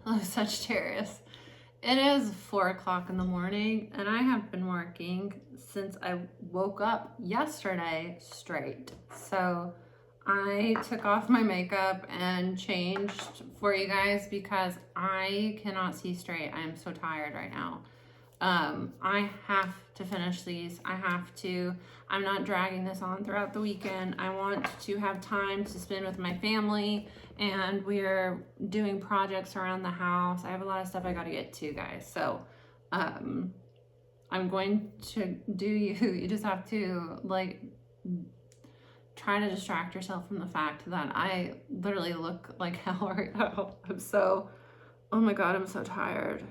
Hello, Sagittarius. It is 4 o'clock in the morning, and I have been working since I woke up yesterday straight. So I took off my makeup and changed for you guys because I cannot see straight. I am so tired right now. I have to finish these. I'm not dragging this on throughout the weekend. I want to have time to spend with my family, and we're doing projects around the house. I have a lot of stuff I got to get to, guys. So, I'm going to do you just have to like try to distract yourself from the fact that I literally look like hell right now. Oh my God, I'm so tired.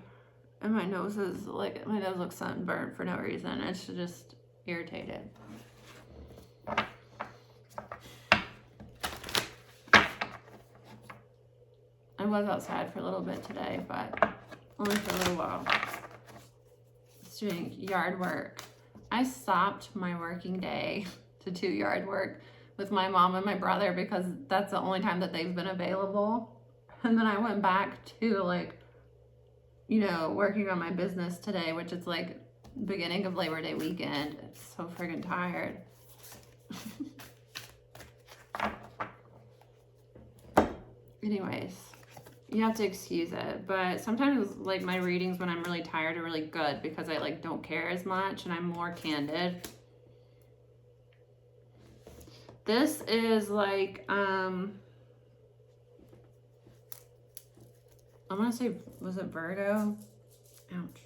And my nose looks sunburned for no reason. It's just irritated. I was outside for a little bit today, but only for a little while. Just doing yard work. I stopped my working day to do yard work with my mom and my brother because that's the only time that they've been available. And then I went back to working on my business today, which is like beginning of Labor Day weekend. It's so friggin' tired. Anyways, you have to excuse it, but sometimes like my readings when I'm really tired are really good because I don't care as much and I'm more candid. This is I'm gonna say, was it Virgo? Ouch.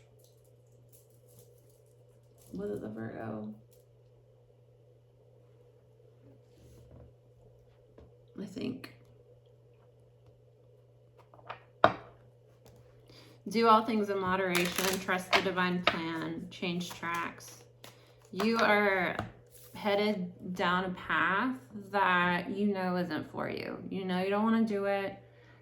Was it the Virgo? I think. Do all things in moderation, trust the divine plan, change tracks. You are headed down a path that you know isn't for you. You know you don't want to do it.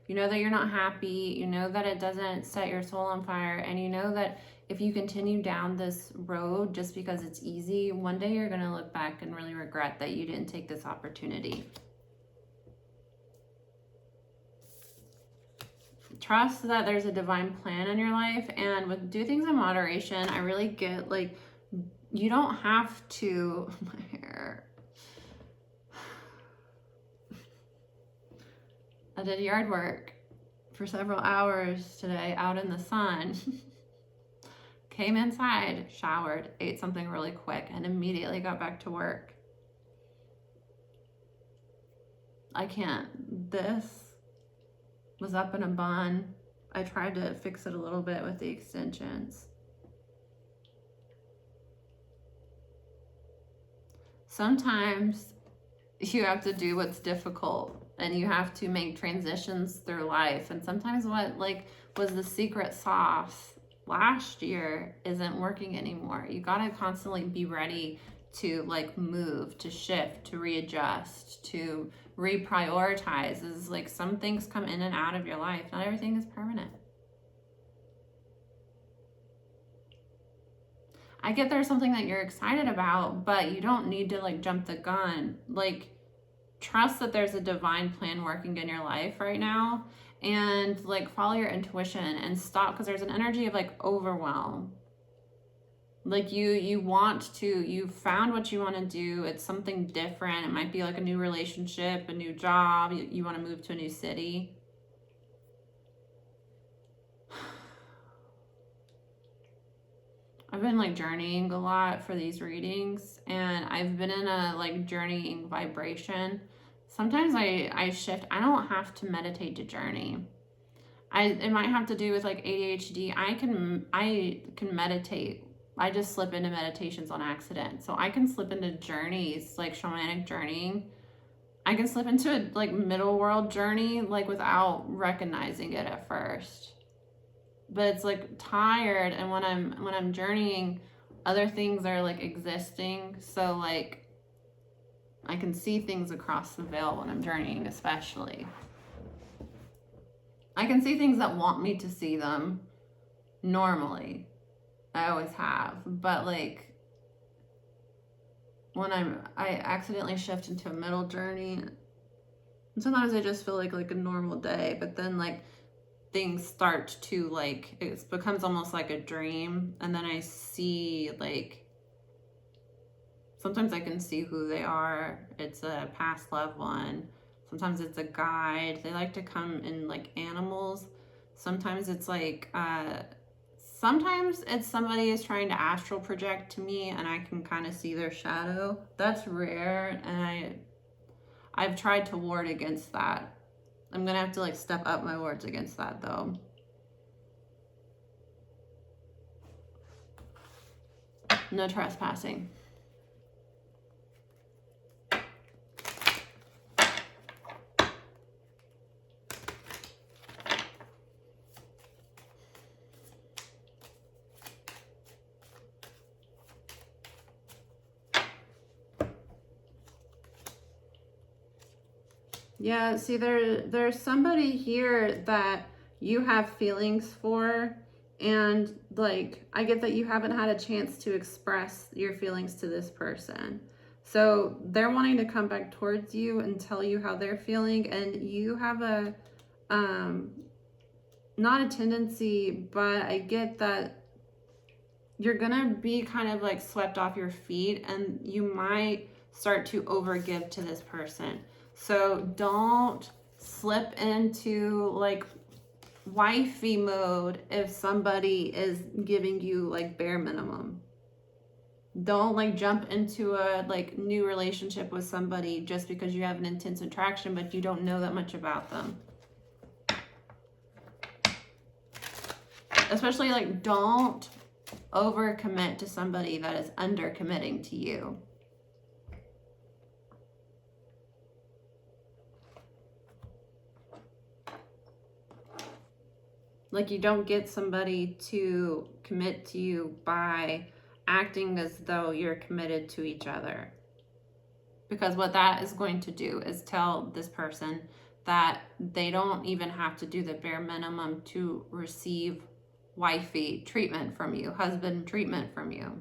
You know that you're not happy. You know that it doesn't set your soul on fire. And you know that if you continue down this road just because it's easy, one day you're going to look back and really regret that you didn't take this opportunity. Trust that there's a divine plan in your life, and with do things in moderation, I really get you don't have to. My hair. I did yard work for several hours today out in the sun. Came inside, showered, ate something really quick, and immediately got back to work. I can't. This was up in a bun. I tried to fix it a little bit with the extensions. Sometimes you have to do what's difficult and you have to make transitions through life. And sometimes what was the secret sauce last year isn't working anymore. You gotta constantly be ready to move, to shift, to readjust, to reprioritize. Is some things come in and out of your life. Not everything is permanent. I get there's something that you're excited about, but you don't need to jump the gun. Trust that there's a divine plan working in your life right now, and follow your intuition and stop, because there's an energy of overwhelm. You found what you want to do. It's something different. It might be a new relationship, a new job. You want to move to a new city. I've been journeying a lot for these readings, and I've been in a journeying vibration. Sometimes I shift. I don't have to meditate to journey. It might have to do with ADHD. I can meditate. I just slip into meditations on accident. So I can slip into journeys, shamanic journeying. I can slip into a middle world journey without recognizing it at first. But it's tired, and when I'm journeying, other things are existing. So I can see things across the veil when I'm journeying, especially. I can see things that want me to see them normally. I always have, but when I accidentally shift into a middle journey, and sometimes I just feel like a normal day, but then things start to like, it becomes almost like a dream. And then I see like, sometimes I can see who they are. It's a past loved one. Sometimes it's a guide. They like to come in like animals. Sometimes it's like, sometimes it's somebody is trying to astral project to me and I can kind of see their shadow. That's rare, and I've tried to ward against that. I'm gonna have to like step up my wards against that though. No trespassing. Yeah, see, there's somebody here that you have feelings for, and like I get that you haven't had a chance to express your feelings to this person. So they're wanting to come back towards you and tell you how they're feeling, and you have a not a tendency, but I get that you're gonna be kind of like swept off your feet, and you might start to overgive to this person. So don't slip into like wifey mode if somebody is giving you like bare minimum. Don't like jump into a like new relationship with somebody just because you have an intense attraction but you don't know that much about them. Especially like don't overcommit to somebody that is under committing to you. Like you don't get somebody to commit to you by acting as though you're committed to each other. Because what that is going to do is tell this person that they don't even have to do the bare minimum to receive wifey treatment from you, husband treatment from you.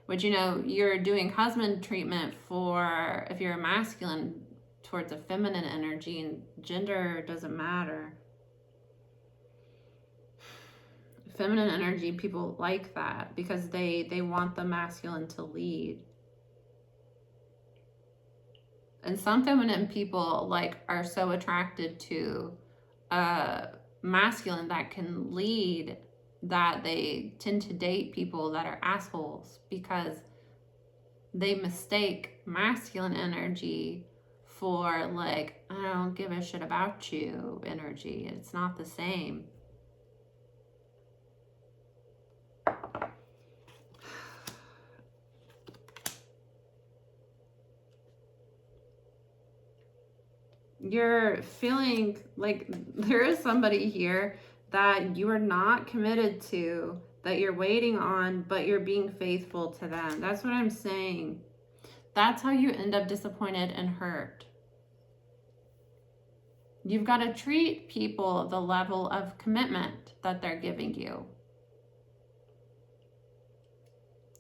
Which, you know, you're doing husband treatment for, if you're a masculine, towards a feminine energy, and gender doesn't matter. Feminine energy, people like that because they want the masculine to lead. And some feminine people like are so attracted to masculine that can lead that they tend to date people that are assholes because they mistake masculine energy for like, I don't give a shit about you energy. It's not the same. You're feeling like there is somebody here that you are not committed to, that you're waiting on, but you're being faithful to them. That's what I'm saying. That's how you end up disappointed and hurt. You've got to treat people the level of commitment that they're giving you.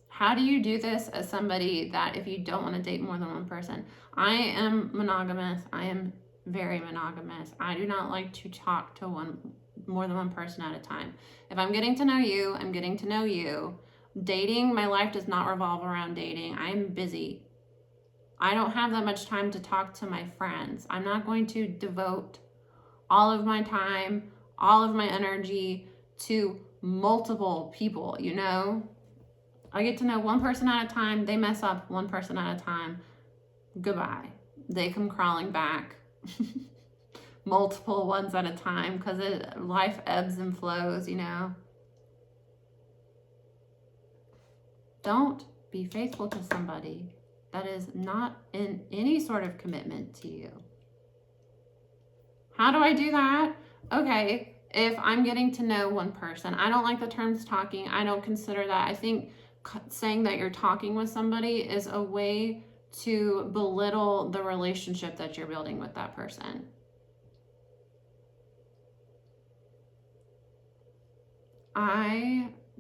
How do you do this as somebody that if you don't want to date more than one person? I am monogamous. I am very monogamous. I do not like to talk to more than one person at a time. If I'm getting to know you, I'm getting to know you. Dating, my life does not revolve around dating. I'm busy. I don't have that much time to talk to my friends. I'm not going to devote all of my time, all of my energy to multiple people, you know? I get to know one person at a time. They mess up one person at a time. Goodbye. They come crawling back. Multiple ones at a time because life ebbs and flows, you know? Don't be faithful to somebody that is not in any sort of commitment to you. How do I do that? Okay, if I'm getting to know one person, I don't like the term talking. I don't consider that. I think saying that you're talking with somebody is a way to belittle the relationship that you're building with that person.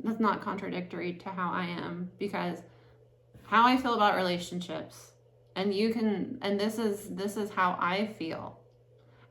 That's not contradictory to how I am, because how I feel about relationships, and this is how I feel.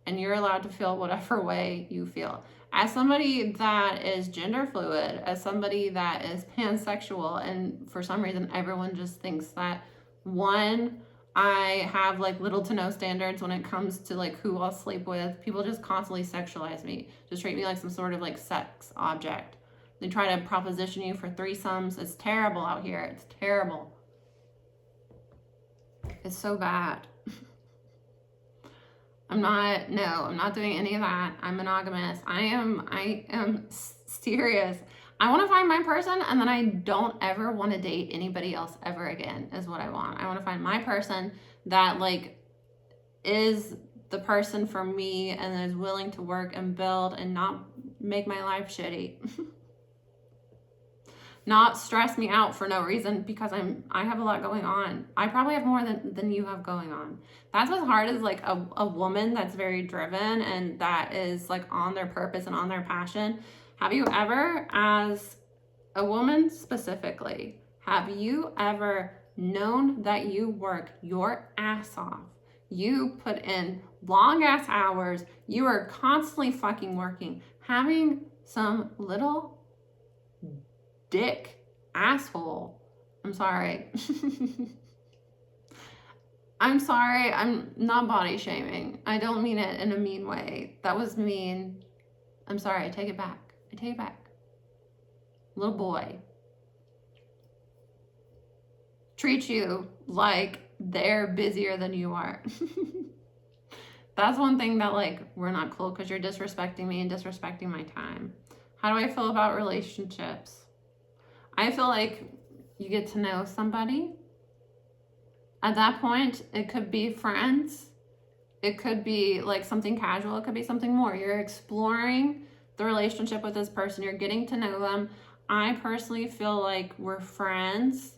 and you're allowed to feel whatever way you feel. As somebody that is gender fluid, as somebody that is pansexual, and for some reason everyone just thinks that, one, I have like little to no standards when it comes to like who I'll sleep with. People just constantly sexualize me, just treat me like some sort of like sex object. They try to proposition you for threesomes. It's terrible out here. It's terrible. It's so bad. I'm not doing any of that. I'm monogamous. I am serious. I want to find my person, and then I don't ever want to date anybody else ever again, is what I want. I want to find my person that like is the person for me and is willing to work and build and not make my life shitty. Not stress me out for no reason, because I have a lot going on. I probably have more than you have going on. That's what's hard, is like a woman that's very driven and that is like on their purpose and on their passion. Have you ever, as a woman specifically, have you ever known that you work your ass off? You put in long ass hours. You are constantly fucking working, having some little dick asshole. I'm sorry. I'm sorry. I'm not body shaming. I don't mean it in a mean way. That was mean. I'm sorry. I take it back. I take it back. Little boy treat you like they're busier than you are. That's one thing that like, we're not cool, because you're disrespecting me and disrespecting my time. How do I feel about relationships? I feel like you get to know somebody. At that point, it could be friends. It could be like something casual. It could be something more. You're exploring the relationship with this person. You're getting to know them. I personally feel like we're friends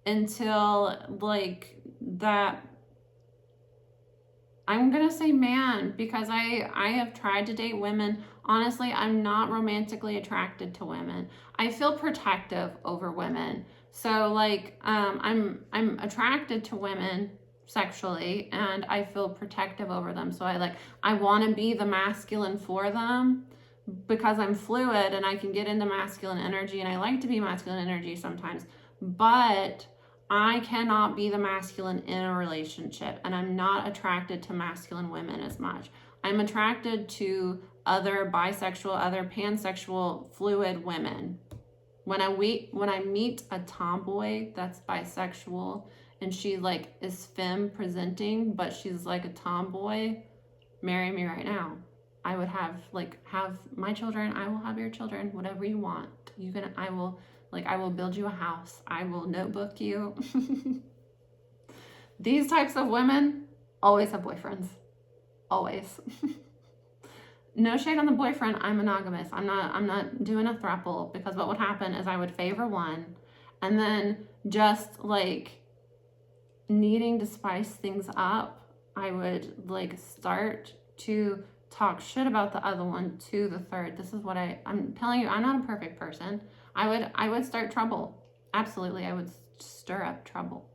until like that. I'm going to say man, because I have tried to date women. Honestly, I'm not romantically attracted to women. I feel protective over women. So like, I'm attracted to women sexually, and I feel protective over them. So I want to be the masculine for them, because I'm fluid and I can get into masculine energy, and I like to be masculine energy sometimes, but I cannot be the masculine in a relationship, and I'm not attracted to masculine women as much. I'm attracted to other bisexual, other pansexual, fluid women. When I meet a tomboy that's bisexual and she like is femme presenting, but she's like a tomboy, marry me right now. I would have my children. I will have your children, whatever you want. I will build you a house. I will notebook you. These types of women always have boyfriends. Always. No shade on the boyfriend. I'm monogamous. I'm not doing a throuple, because what would happen is I would favor one, and then just like needing to spice things up, I would like start to talk shit about the other one to the third. This is what I'm telling you. I'm not a perfect person. I would start trouble. Absolutely. I would stir up trouble.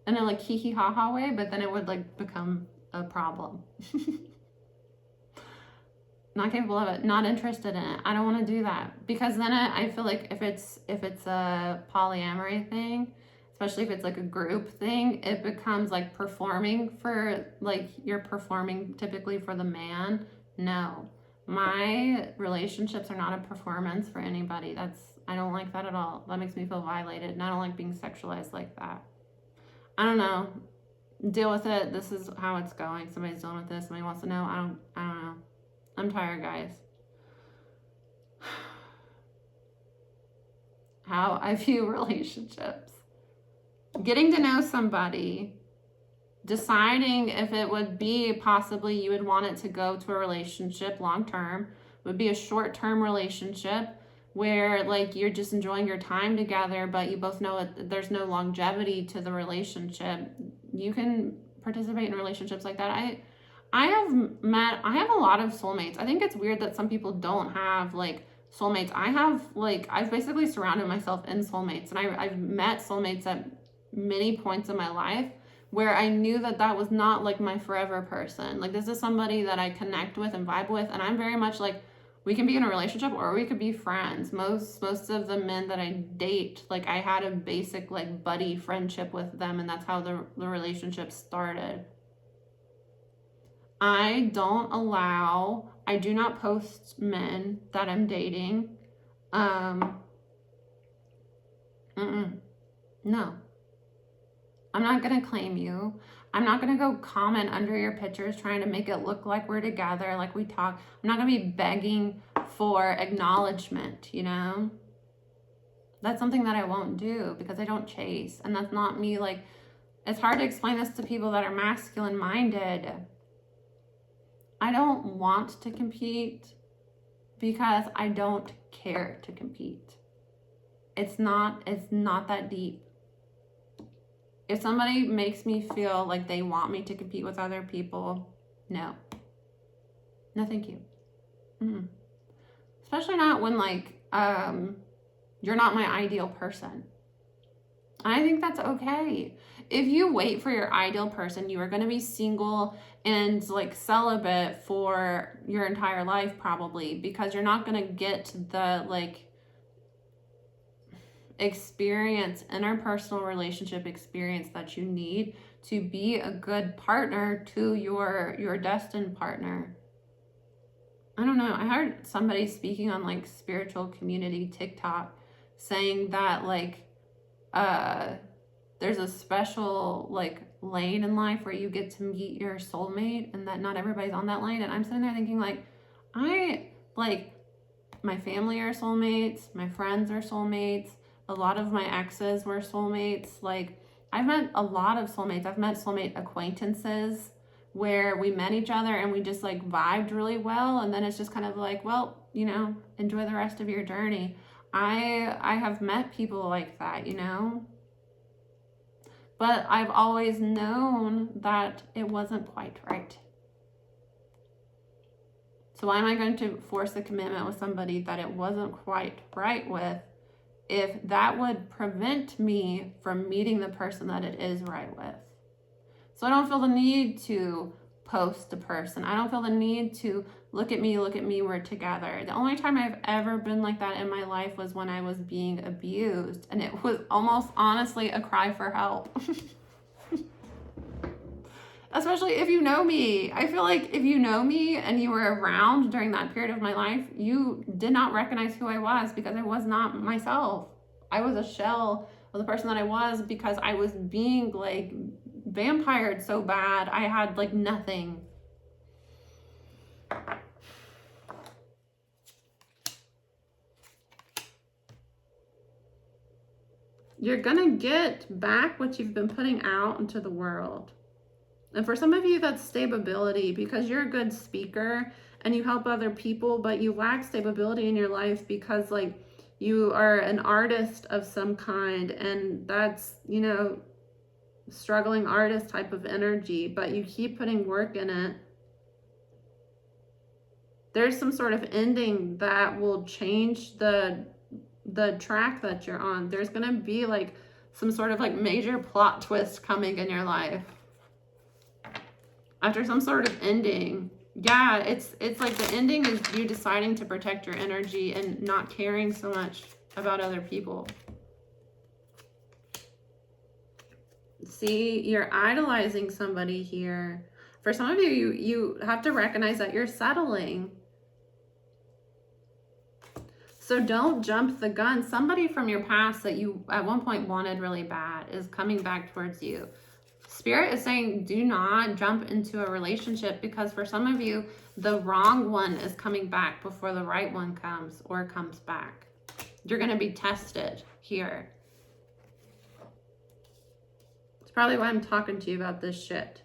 In a like hee hee ha ha way, but then it would like become a problem. Not capable of it, not interested in it. I don't want to do that, because then I feel like if it's a polyamory thing, especially if it's like a group thing, it becomes like performing for, like, you're performing typically for the man. No, my relationships are not a performance for anybody. I don't like that at all. That makes me feel violated, and I don't like being sexualized like that. I don't know. Deal with it. This is how it's going. Somebody's dealing with this. Somebody wants to know. I don't know. I'm tired, guys. How I view relationships. Getting to know somebody, deciding if it would be possibly you would want it to go to a relationship long term, would be a short term relationship where like you're just enjoying your time together, but you both know there's no longevity to the relationship. You can participate in relationships like that. I have a lot of soulmates. I think it's weird that some people don't have like soulmates. I've basically surrounded myself in soulmates, and I've met soulmates at many points in my life, where I knew that that was not like my forever person. Like, this is somebody that I connect with and vibe with, and I'm very much like, we can be in a relationship or we could be friends. Most of the men that I date, like, I had a basic like buddy friendship with them, and that's how the relationship started. I do not post men that I'm dating. No. I'm not going to claim you. I'm not going to go comment under your pictures trying to make it look like we're together, like we talk. I'm not going to be begging for acknowledgement, you know? That's something that I won't do because I don't chase. And that's not me. Like, it's hard to explain this to people that are masculine minded. I don't want to compete because I don't care to compete. It's not that deep. If somebody makes me feel like they want me to compete with other people, no. No, thank you. Especially not when, like, you're not my ideal person. I think that's okay. If you wait for your ideal person, you are going to be single and like celibate for your entire life probably, because you're not going to get the like experience, interpersonal relationship experience that you need to be a good partner to your destined partner. I don't know. I heard somebody speaking on like spiritual community TikTok saying that like there's a special like lane in life where you get to meet your soulmate, and that not everybody's on that lane. And I'm sitting there thinking like, my family are soulmates, my friends are soulmates, a lot of my exes were soulmates. Like, I've met a lot of soulmates. I've met soulmate acquaintances where we met each other and we just like vibed really well, and then it's just kind of like, well, you know, enjoy the rest of your journey. I have met people like that, you know, but I've always known that it wasn't quite right. So why am I going to force a commitment with somebody that it wasn't quite right with, if that would prevent me from meeting the person that it is right with? So I don't feel the need to post a person. I don't feel the need to look at me, we're together. The only time I've ever been like that in my life was when I was being abused, and it was almost honestly a cry for help. Especially if you know me. I feel like if you know me and you were around during that period of my life, you did not recognize who I was, because I was not myself. I was a shell of the person that I was, because I was being like vampired so bad. I had like nothing. You're gonna get back what you've been putting out into the world. And for some of you, that's stability, because you're a good speaker and you help other people, but you lack stability in your life because like you are an artist of some kind, and that's, you know, struggling artist type of energy, but you keep putting work in it. There's some sort of ending that will change the track that you're on. There's gonna be like some sort of like major plot twist coming in your life after some sort of ending. Yeah, it's like the ending is you deciding to protect your energy and not caring so much about other people. See, you're idolizing somebody here. For some of you, you have to recognize that you're settling. So don't jump the gun. Somebody from your past that you at one point wanted really bad is coming back towards you. Spirit is saying do not jump into a relationship, because for some of you, the wrong one is coming back before the right one comes or comes back. You're going to be tested here. It's probably why I'm talking to you about this shit.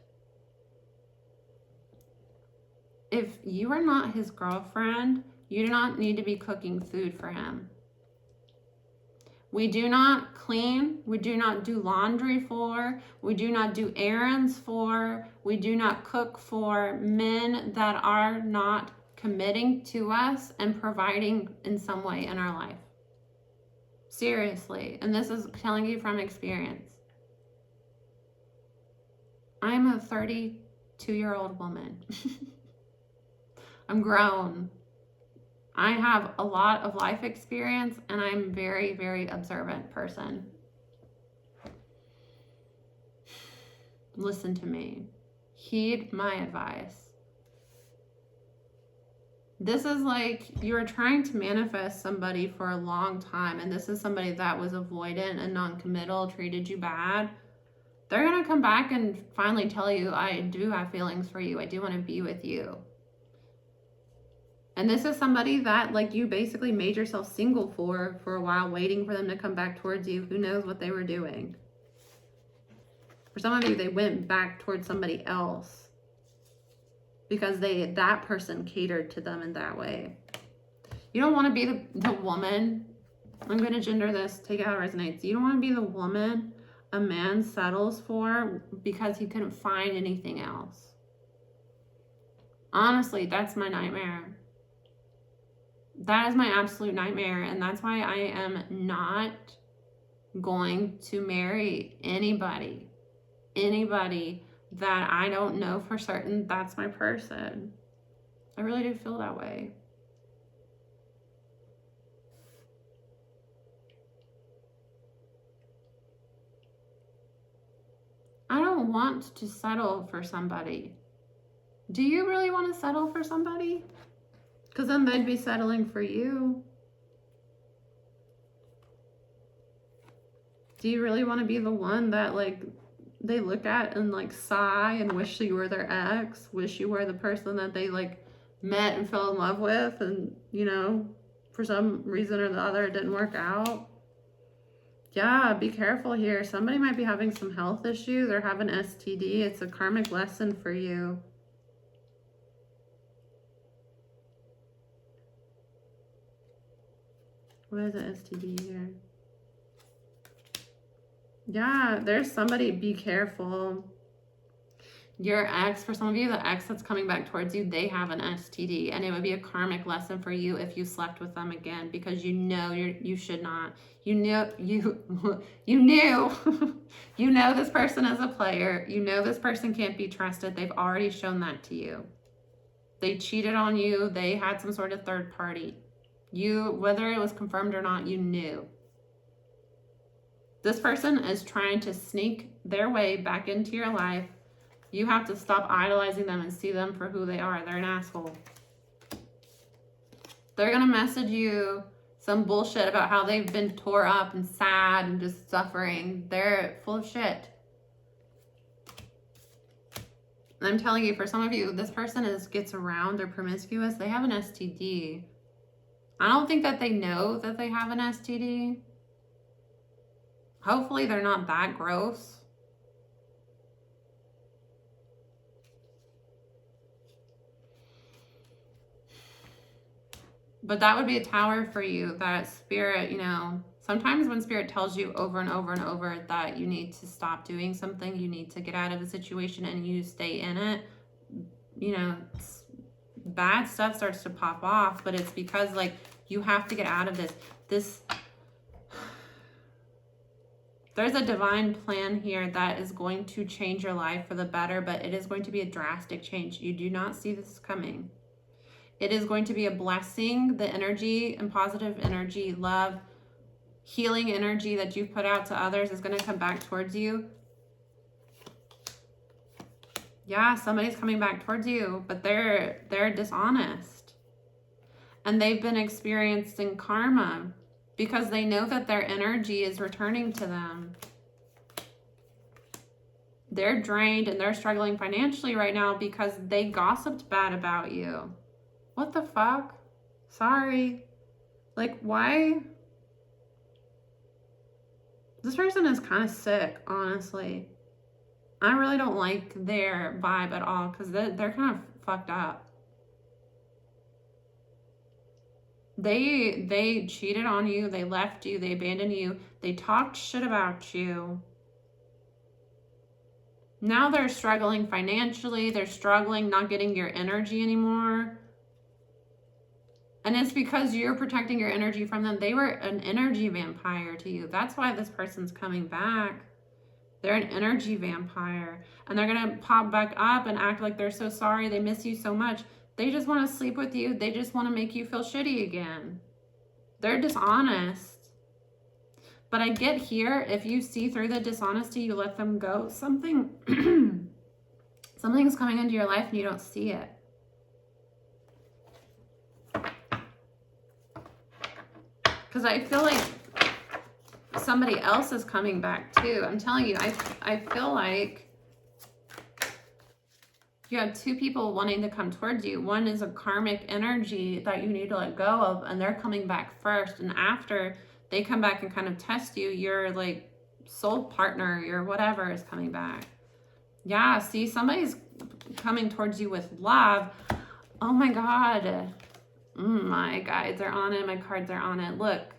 If you are not his girlfriend, you do not need to be cooking food for him. We do not clean, we do not do laundry for, we do not do errands for, we do not cook for men that are not committing to us and providing in some way in our life. Seriously, and this is telling you from experience. I'm a 32-year-old woman. I'm grown. I have a lot of life experience, and I'm very, very observant person. Listen to me. Heed my advice. This is like you're trying to manifest somebody for a long time, and this is somebody that was avoidant and non-committal, treated you bad. They're going to come back and finally tell you, I do have feelings for you. I do want to be with you. And this is somebody that, like, you basically made yourself single for a while, waiting for them to come back towards you. Who knows what they were doing? For some of you, they went back towards somebody else because that person catered to them in that way. You don't want to be the woman. I'm going to gender this, take it how it resonates. You don't want to be the woman a man settles for because he couldn't find anything else. Honestly, that's my nightmare. That is my absolute nightmare, and that's why I am not going to marry anybody that I don't know for certain that's my person. I really do feel that way. I don't want to settle for somebody. Do you really want to settle for somebody? Because then they'd be settling for you. Do you really want to be the one that, like, they look at and, like, sigh and wish you were their ex, wish you were the person that they, like, met and fell in love with, and, you know, for some reason or the other it didn't work out? Yeah, be careful here. Somebody might be having some health issues or have an STD. It's a karmic lesson for you. What is an STD here? Yeah, there's somebody, be careful. Your ex, for some of you, the ex that's coming back towards you, they have an STD, and it would be a karmic lesson for you if you slept with them again, because you know you should not. You knew you know this person is a player. You know this person can't be trusted. They've already shown that to you. They cheated on you. They had some sort of third party. You, whether it was confirmed or not, you knew. This person is trying to sneak their way back into your life. You have to stop idolizing them and see them for who they are. They're an asshole. They're going to message you some bullshit about how they've been tore up and sad and just suffering. They're full of shit. And I'm telling you, for some of you, this person gets around, they're promiscuous, they have an STD. I don't think that they know that they have an STD. Hopefully they're not that gross. But that would be a tower for you, that spirit, you know, sometimes when spirit tells you over and over and over that you need to stop doing something, you need to get out of a situation and you stay in it, you know, bad stuff starts to pop off, but it's because, like, you have to get out of this. There's a divine plan here that is going to change your life for the better, but it is going to be a drastic change. You do not see this coming. It is going to be a blessing. The energy and positive energy, love, healing energy that you've put out to others is going to come back towards you. Yeah, somebody's coming back towards you, but they're dishonest. And they've been experiencing karma because they know that their energy is returning to them. They're drained and they're struggling financially right now because they gossiped bad about you. What the fuck? Sorry. Like, why? This person is kind of sick, honestly. I really don't like their vibe at all because they're kind of fucked up. They cheated on you. They left you. They abandoned you. They talked shit about you. Now they're struggling financially. They're struggling not getting your energy anymore. And it's because you're protecting your energy from them. They were an energy vampire to you. That's why this person's coming back. They're an energy vampire, and they're going to pop back up and act like they're so sorry. They miss you so much. They just want to sleep with you. They just want to make you feel shitty again. They're dishonest. But I get here, if you see through the dishonesty, you let them go. Something's coming into your life and you don't see it. Because I feel like somebody else is coming back too. I'm telling you, I feel like you have two people wanting to come towards you. One is a karmic energy that you need to let go of, and they're coming back first. And after they come back and kind of test you, your like soul partner, your whatever is coming back. Yeah, see, somebody's coming towards you with love. Oh my God. My guides are on it. My cards are on it. Look,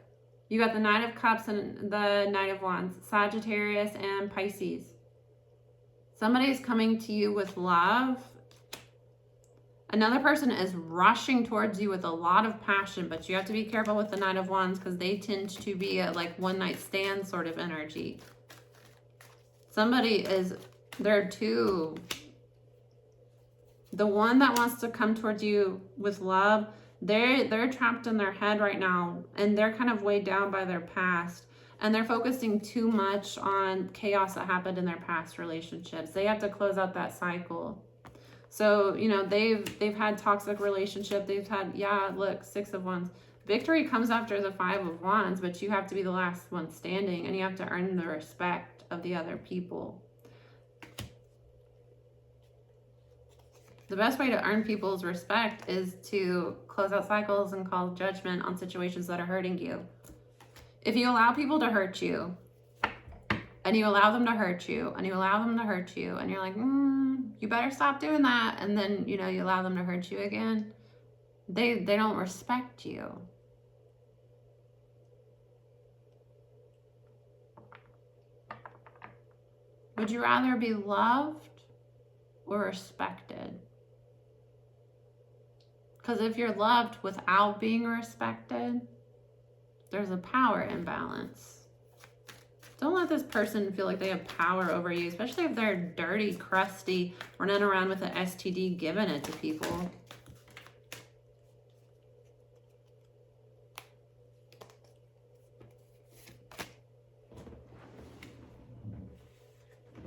you got the Knight of Cups and the Knight of Wands, Sagittarius and Pisces. Somebody's coming to you with love. Another person is rushing towards you with a lot of passion, but you have to be careful with the Knight of Wands because they tend to be a like one night stand sort of energy. Somebody is, they're two. The one that wants to come towards you with love, they're trapped in their head right now, and they're kind of weighed down by their past, and they're focusing too much on chaos that happened in their past relationships. They have to close out that cycle. So, you know, they've had toxic relationship. They've had, yeah, look, 6 of Wands. Victory comes after the 5 of Wands, but you have to be the last one standing, and you have to earn the respect of the other people. The best way to earn people's respect is to close out cycles and call judgment on situations that are hurting you. If you allow people to hurt you, and you allow them to hurt you, and you allow them to hurt you, and you're like, you better stop doing that, and then, you know, you allow them to hurt you again, they don't respect you. Would you rather be loved or respected? Because if you're loved without being respected, there's a power imbalance. Don't let this person feel like they have power over you, especially if they're dirty, crusty, running around with an STD giving it to people.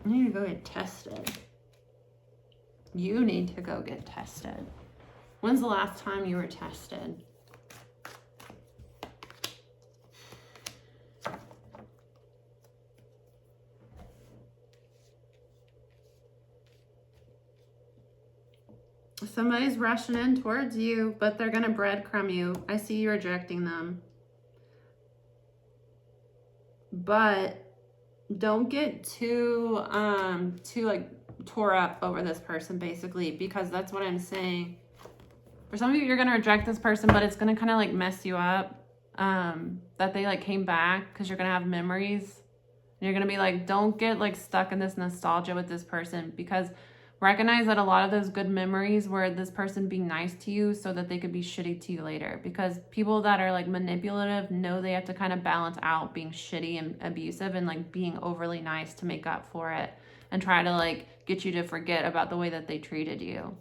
You need to go get tested. You need to go get tested. When's the last time you were tested? Somebody's rushing in towards you, but they're going to breadcrumb you. I see you rejecting them. But don't get too like tore up over this person, basically, because that's what I'm saying. For some of you, you're going to reject this person, but it's going to kind of like mess you up, that they like came back, because you're going to have memories. And you're going to be like, don't get like stuck in this nostalgia with this person, because recognize that a lot of those good memories were this person being nice to you so that they could be shitty to you later. Because people that are like manipulative know they have to kind of balance out being shitty and abusive and like being overly nice to make up for it and try to like get you to forget about the way that they treated you.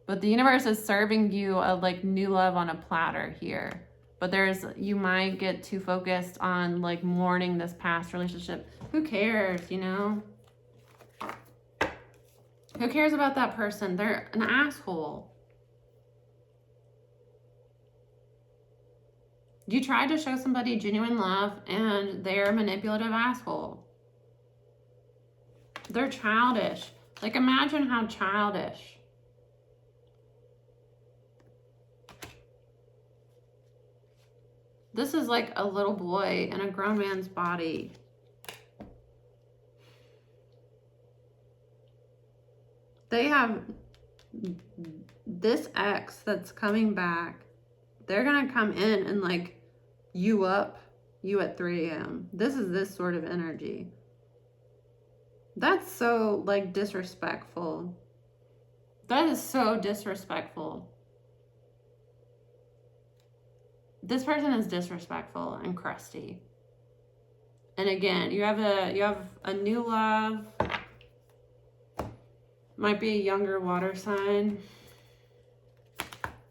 But the universe is serving you a like new love on a platter here. But you might get too focused on like mourning this past relationship. Who cares, you know? Who cares about that person? They're an asshole. You try to show somebody genuine love and they're a manipulative asshole. They're childish. Like, imagine how childish. This is like a little boy in a grown man's body. They have this ex that's coming back. They're going to come in and like you at 3 a.m. This is this sort of energy. That's so like disrespectful. That is so disrespectful. This person is disrespectful and crusty. And again, you have a new love. Might be a younger water sign.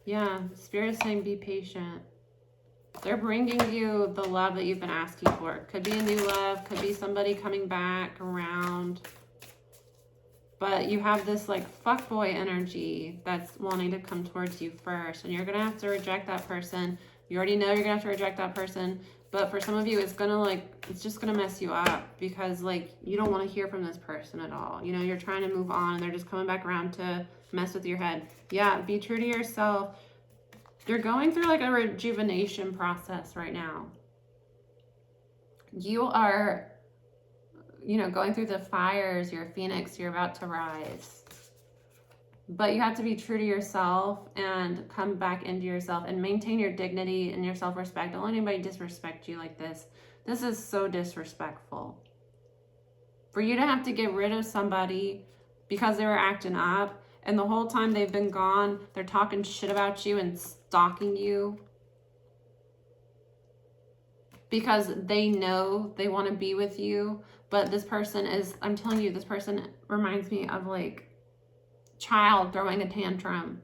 Yeah, Spirit is saying be patient. They're bringing you the love that you've been asking for. Could be a new love, could be somebody coming back around. But you have this like fuckboy energy that's wanting to come towards you first. And you're going to have to reject that person. You already know you're going to have to reject that person. But for some of you, it's going to like, it's just going to mess you up. Because like, you don't want to hear from this person at all. You know, you're trying to move on and they're just coming back around to mess with your head. Yeah, be true to yourself. You're going through like a rejuvenation process right now. You are, you know, going through the fires. You're a phoenix. You're about to rise. But you have to be true to yourself and come back into yourself and maintain your dignity and your self-respect. Don't let anybody disrespect you like this. This is so disrespectful. For you to have to get rid of somebody because they were acting up, and the whole time they've been gone, they're talking shit about you and stalking you because they know they want to be with you. But this person is, I'm telling you, this person reminds me of like child throwing a tantrum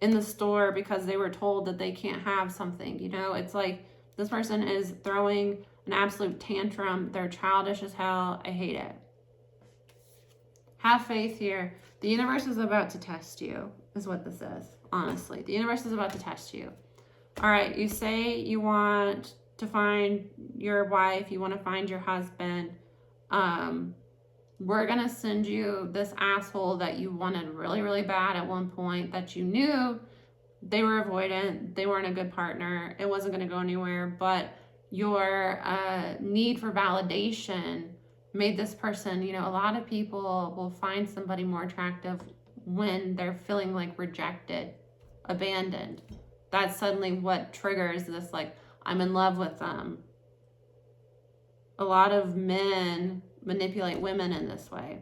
in the store because they were told that they can't have something. You know, it's like this person is throwing an absolute tantrum. They're childish as hell. I hate it. Have faith here. The universe is about to test you, is what this is. Honestly, the universe is about to test you. All right, you say you want to find your wife, you want to find your husband. We're going to send you this asshole that you wanted really, really bad at one point, that you knew they were avoidant, they weren't a good partner, it wasn't going to go anywhere, but your need for validation made this person, you know, a lot of people will find somebody more attractive when they're feeling like rejected, abandoned. That's suddenly what triggers this, like, I'm in love with them. A lot of men manipulate women in this way.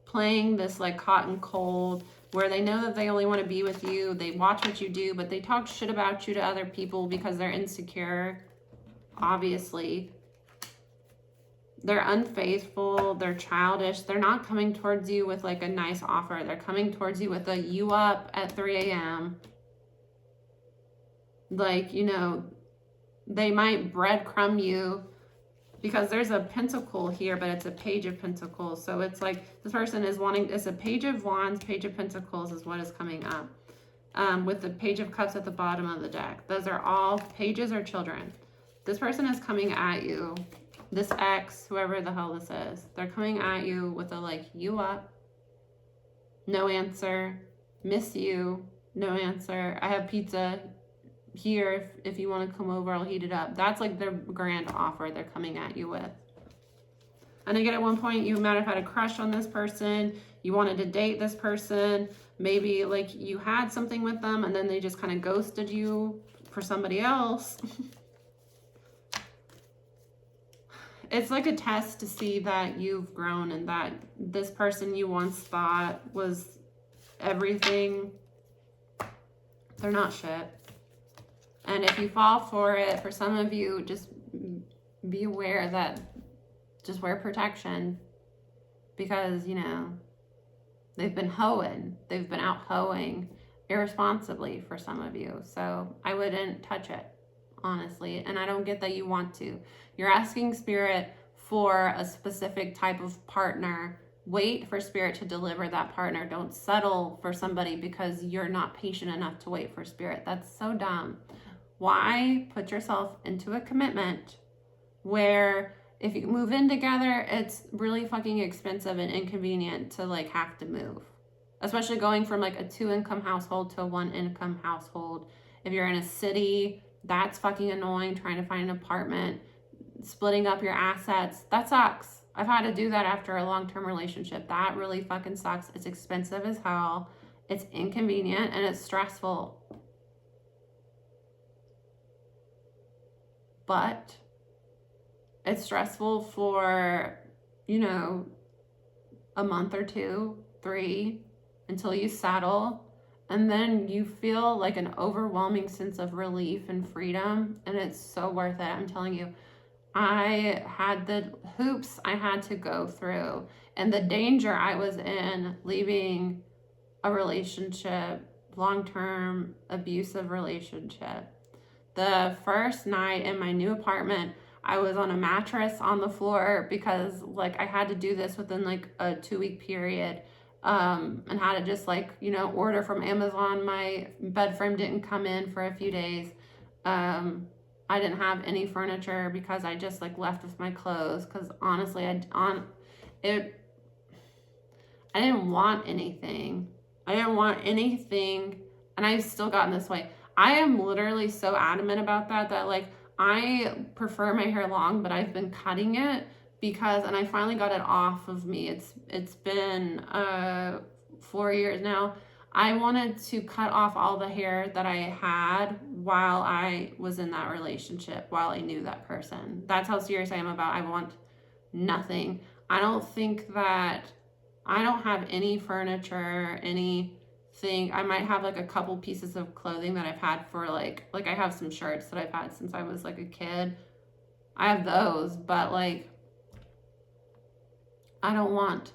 Playing this like hot and cold, where they know that they only want to be with you. They watch what you do, but they talk shit about you to other people because they're insecure. Obviously, they're unfaithful, they're childish, they're not coming towards you with like a nice offer. They're coming towards you with a you up at 3 a.m. Like, you know, they might breadcrumb you because there's a pentacle here, but it's a page of pentacles. So it's like this person is wanting, it's a page of wands, page of pentacles is what is coming up. With the page of cups at the bottom of the deck. Those are all pages or children. This person is coming at you. This ex, whoever the hell this is, they're coming at you with a like, you up, no answer, miss you, no answer, I have pizza here, if you want to come over, I'll heat it up. That's like their grand offer they're coming at you with. And again, at one point, you might have had a crush on this person, you wanted to date this person, maybe like you had something with them and then they just kind of ghosted you for somebody else. It's like a test to see that you've grown and that this person you once thought was everything, they're not shit. And if you fall for it, for some of you, just be aware that just wear protection because, you know, they've been hoeing. They've been out hoeing irresponsibly for some of you. So I wouldn't touch it, honestly. And I don't get that you want to. You're asking Spirit for a specific type of partner. Wait for Spirit to deliver that partner. Don't settle for somebody because you're not patient enough to wait for Spirit. That's so dumb. Why put yourself into a commitment where if you move in together, it's really fucking expensive and inconvenient to like have to move? Especially going from like a 2-income household to a 1-income household. If you're in a city, that's fucking annoying, trying to find an apartment, splitting up your assets. That sucks. I've had to do that after a long-term relationship. That really fucking sucks. It's expensive as hell. It's inconvenient and it's stressful. But it's stressful for, you know, a month or 2, 3, until you settle. and then you feel like an overwhelming sense of relief and freedom, and it's so worth it. I'm telling you, I had the hoops I had to go through and the danger I was in leaving a relationship, long-term abusive relationship. The first night in my new apartment, I was on a mattress on the floor because like I had to do this within like a 2-week period, and had to just like, order from Amazon. My bed frame didn't come in for a few days. I didn't have any furniture because I just like left with my clothes, because honestly I didn't want anything. And I've still gotten this way. I am literally so adamant about that like I prefer my hair long, but I've been cutting it because, and I finally got it off of me. It's been 4 years now. I wanted to cut off all the hair that I had while I was in that relationship, while I knew that person. That's how serious I am about I want nothing. I don't have any furniture, anything. I might have like a couple pieces of clothing that I've had for like I have some shirts that I've had since I was like a kid. I have those, but like I don't want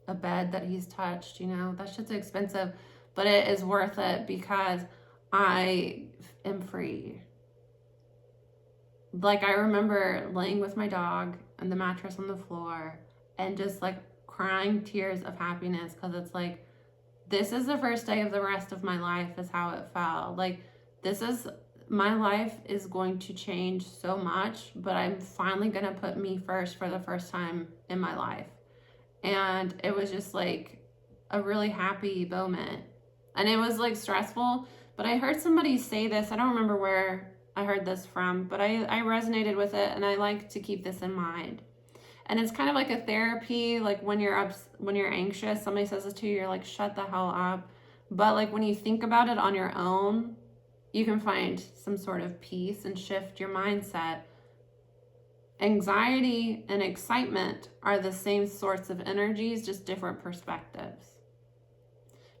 a bed that he's touched, that shit's expensive, but it is worth it because I am free. Like I remember laying with my dog and the mattress on the floor and just like crying tears of happiness, because it's like, this is the first day of the rest of my life is how it felt. Like my life is going to change so much, but I'm finally going to put me first for the first time in my life. And it was just like a really happy moment. And it was like stressful, but I heard somebody say this. I don't remember where I heard this from, but I resonated with it, and I like to keep this in mind. And it's kind of like a therapy. Like when you're anxious, somebody says this to you, you're like, shut the hell up. But like when you think about it on your own, you can find some sort of peace and shift your mindset. Anxiety and excitement are the same sorts of energies, just different perspectives.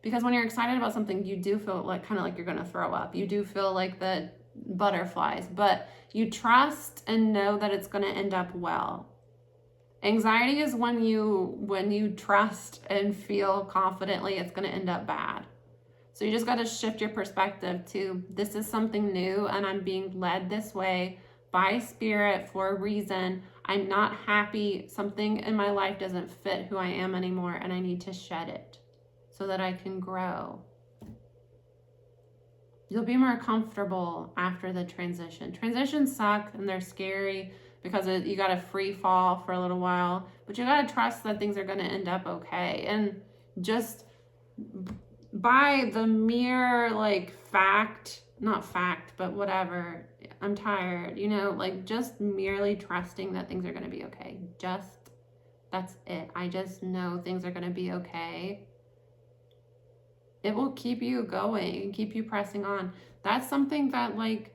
Because when you're excited about something, you do feel like kind of like you're going to throw up. You do feel like the butterflies, but you trust and know that it's going to end up well. Anxiety is when you trust and feel confidently it's going to end up bad. So you just got to shift your perspective to, this is something new and I'm being led this way by spirit for a reason. I'm not happy. Something in my life doesn't fit who I am anymore, and I need to shed it so that I can grow. You'll be more comfortable after the transition. Transitions suck and they're scary because you got to free fall for a little while, but you got to trust that things are going to end up okay. And just by the mere not fact, but whatever, I'm tired, like just merely trusting that things are going to be okay. That's it. I just know things are going to be okay. It will keep you going and keep you pressing on. That's something that like,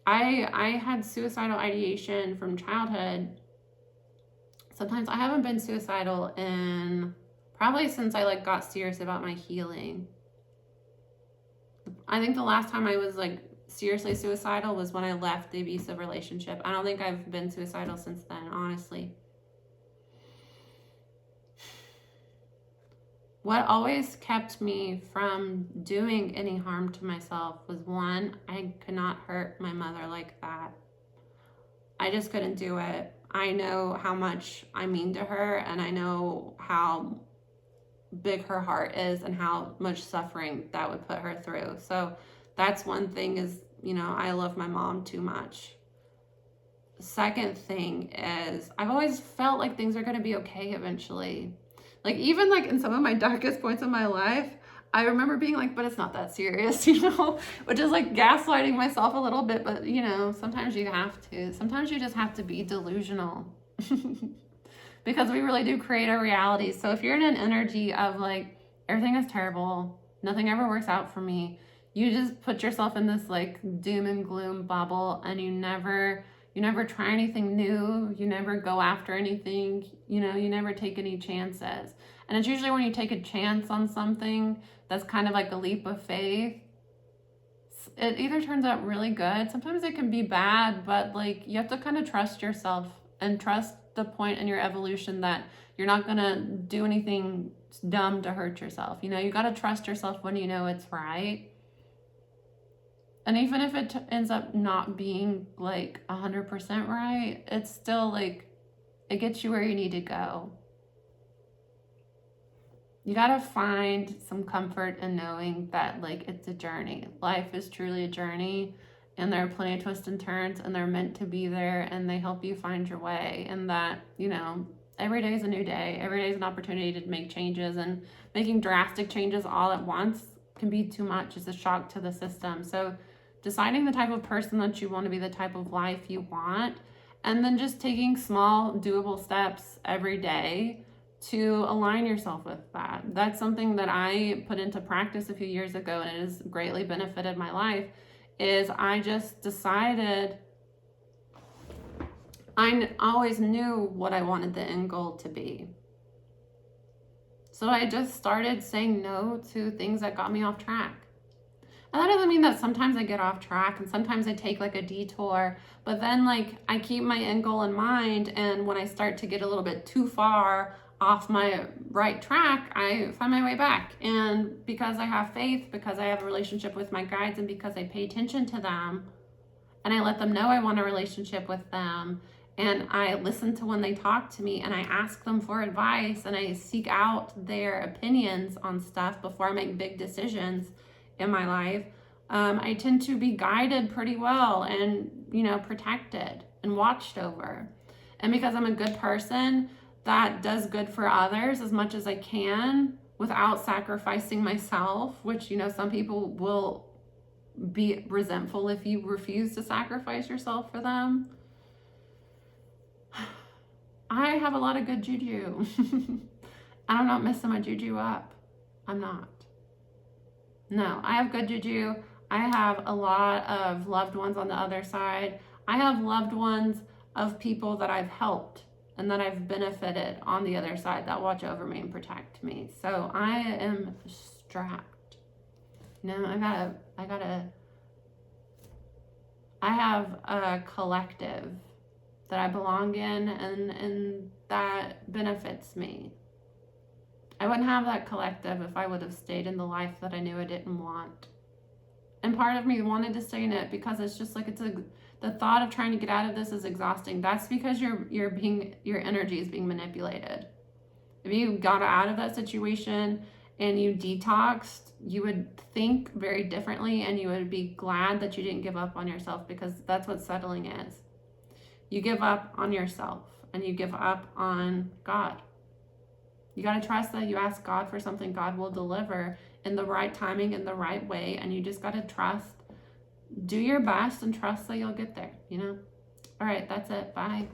I had suicidal ideation from childhood. Sometimes I haven't been suicidal in probably since I like got serious about my healing. I think the last time I was like seriously suicidal was when I left the abusive relationship. I don't think I've been suicidal since then, honestly. What always kept me from doing any harm to myself was, one, I could not hurt my mother like that. I just couldn't do it. I know how much I mean to her, and I know how big her heart is and how much suffering that would put her through. So that's one thing is, I love my mom too much. Second thing is, I've always felt like things are going to be okay eventually. Like even like in some of my darkest points of my life, I remember being like, but it's not that serious, which is like gaslighting myself a little bit. But sometimes you have to. Sometimes you just have to be delusional because we really do create our reality. So if you're in an energy of like, everything is terrible, nothing ever works out for me, you just put yourself in this like doom and gloom bubble, and you never You never try anything new. You never go after anything. You know, you never take any chances. And it's usually when you take a chance on something that's kind of like a leap of faith, it either turns out really good. Sometimes it can be bad, but like you have to kind of trust yourself and trust the point in your evolution that you're not going to do anything dumb to hurt yourself. You know, you got to trust yourself when you know it's right. And even if it ends up not being like 100% right, it's still like, it gets you where you need to go. You gotta find some comfort in knowing that like it's a journey. Life is truly a journey, and there are plenty of twists and turns, and they're meant to be there, and they help you find your way. And that, you know, every day is a new day. Every day is an opportunity to make changes, and making drastic changes all at once can be too much. It's a shock to the system. So deciding the type of person that you want to be, the type of life you want, and then just taking small doable steps every day to align yourself with that. That's something that I put into practice a few years ago, and it has greatly benefited my life. Is I just decided, I always knew what I wanted the end goal to be. So I just started saying no to things that got me off track. And that doesn't mean that sometimes I get off track and sometimes I take like a detour, but then like I keep my end goal in mind, and when I start to get a little bit too far off my right track, I find my way back. And because I have faith, because I have a relationship with my guides, and because I pay attention to them and I let them know I want a relationship with them, and I listen to when they talk to me, and I ask them for advice, and I seek out their opinions on stuff before I make big decisions in my life, I tend to be guided pretty well and, you know, protected and watched over. And because I'm a good person that does good for others as much as I can without sacrificing myself, which, you know, some people will be resentful if you refuse to sacrifice yourself for them. I have a lot of good juju. And I'm not messing my juju up. I'm not. No, I have good juju. I have a lot of loved ones on the other side. I have loved ones of people that I've helped and that I've benefited on the other side that watch over me and protect me. So I am strapped. No, I have a collective that I belong in, and that benefits me. I wouldn't have that collective if I would have stayed in the life that I knew I didn't want. And part of me wanted to stay in it because it's just like, the thought of trying to get out of this is exhausting. That's because your energy is being manipulated. If you got out of that situation and you detoxed, you would think very differently, and you would be glad that you didn't give up on yourself, because that's what settling is. You give up on yourself and you give up on God. You got to trust that you ask God for something, God will deliver in the right timing, in the right way. And you just got to trust, do your best and trust that you'll get there, you know? All right, that's it. Bye.